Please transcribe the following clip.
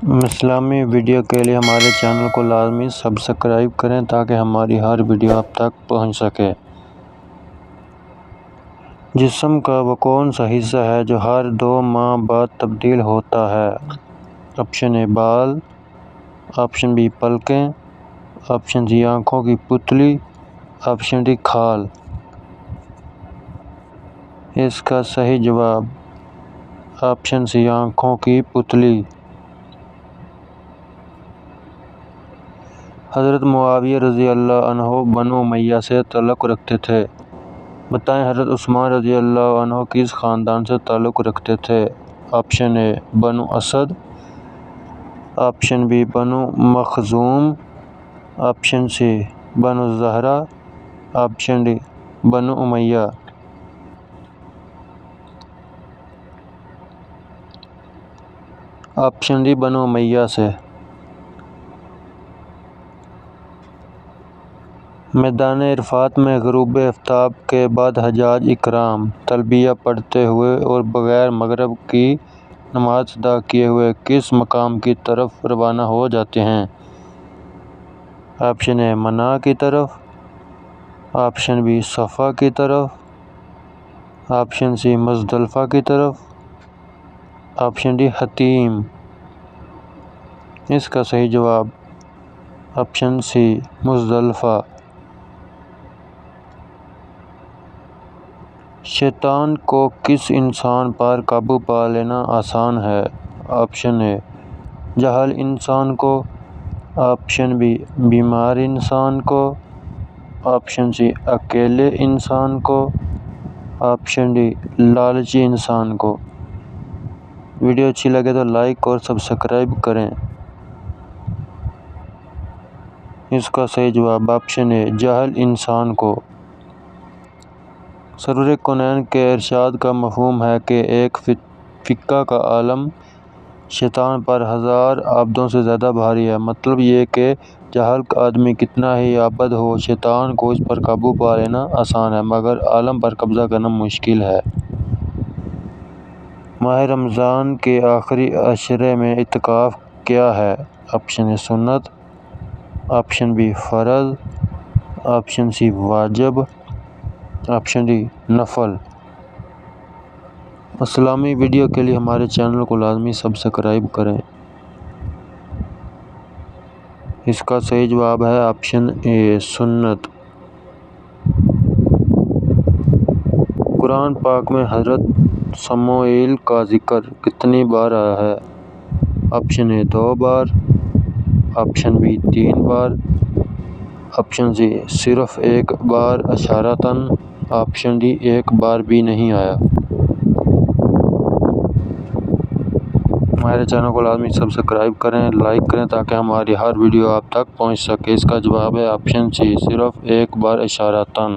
اسلامی ویڈیو کے لیے ہمارے چینل کو لازمی سبسکرائب کریں تاکہ ہماری ہر ویڈیو آپ تک پہنچ سکے۔ جسم کا وہ کون سا حصہ ہے جو ہر 2 ماہ بعد تبدیل ہوتا ہے؟ آپشن اے بال، آپشن بی پلکیں، آپشن سی آنکھوں کی پتلی، آپشن ڈی کھال۔ اس کا صحیح جواب آپشن سی آنکھوں کی پتلی۔ حضرت معاویہ رضی اللہ عنہ بنو امیہ سے تعلق رکھتے تھے۔ بتائیں حضرت عثمان رضی اللہ عنہ کس خاندان سے تعلق رکھتے تھے؟ آپشن اے بنو اسد، آپشن بی بنو مخزوم، آپشن سی بنو زہرہ، آپشن ڈی بنو امیہ۔ آپشن ڈی بنو امیہ سے۔ میدان عرفات میں غروب آفتاب کے بعد حجاج اکرام تلبیہ پڑھتے ہوئے اور بغیر مغرب کی نماز ادا کیے ہوئے کس مقام کی طرف روانہ ہو جاتے ہیں؟ آپشن اے منا کی طرف، آپشن بی صفا کی طرف، آپشن سی مزدلفہ کی طرف، آپشن ڈی حطیم۔ اس کا صحیح جواب آپشن سی مزدلفہ۔ شیطان کو کس انسان پر قابو پا لینا آسان ہے؟ آپشن اے جاہل انسان کو، آپشن بی بیمار انسان کو، آپشن سی اکیلے انسان کو، آپشن ڈی لالچی انسان کو۔ ویڈیو اچھی لگے تو لائک اور سبسکرائب کریں۔ اس کا صحیح جواب آپشن اے جاہل انسان کو۔ سرور کونین کے ارشاد کا مفہوم ہے کہ ایک فقہ کا عالم شیطان پر 1000 عابدوں سے زیادہ بھاری ہے۔ مطلب یہ کہ جاہل آدمی کتنا ہی عابد ہو، شیطان کو اس پر قابو پا لینا آسان ہے مگر عالم پر قبضہ کرنا مشکل ہے۔ ماہ رمضان کے آخری عشرے میں اعتکاف کیا ہے؟ آپشن اے سنت، آپشن بی فرض، آپشن سی واجب، آپشن ڈی نفل۔ اسلامی ویڈیو کے لیے ہمارے چینل کو لازمی سبسکرائب کریں۔ اس کا صحیح جواب ہے آپشن اے سنت۔ قرآن پاک میں حضرت سموئیل کا ذکر کتنی بار آیا ہے؟ آپشن اے 2 بار، آپشن بی 3 بار، آپشن سی صرف 1 بار اشارتاً، آپشن ڈی 1 بار بھی نہیں آیا۔ ہمارے چینل کو لازمی سبسکرائب کریں، لائک کریں تاکہ ہماری ہر ویڈیو آپ تک پہنچ سکے۔ اس کا جواب ہے آپشن سی صرف 1 بار اشارتاً۔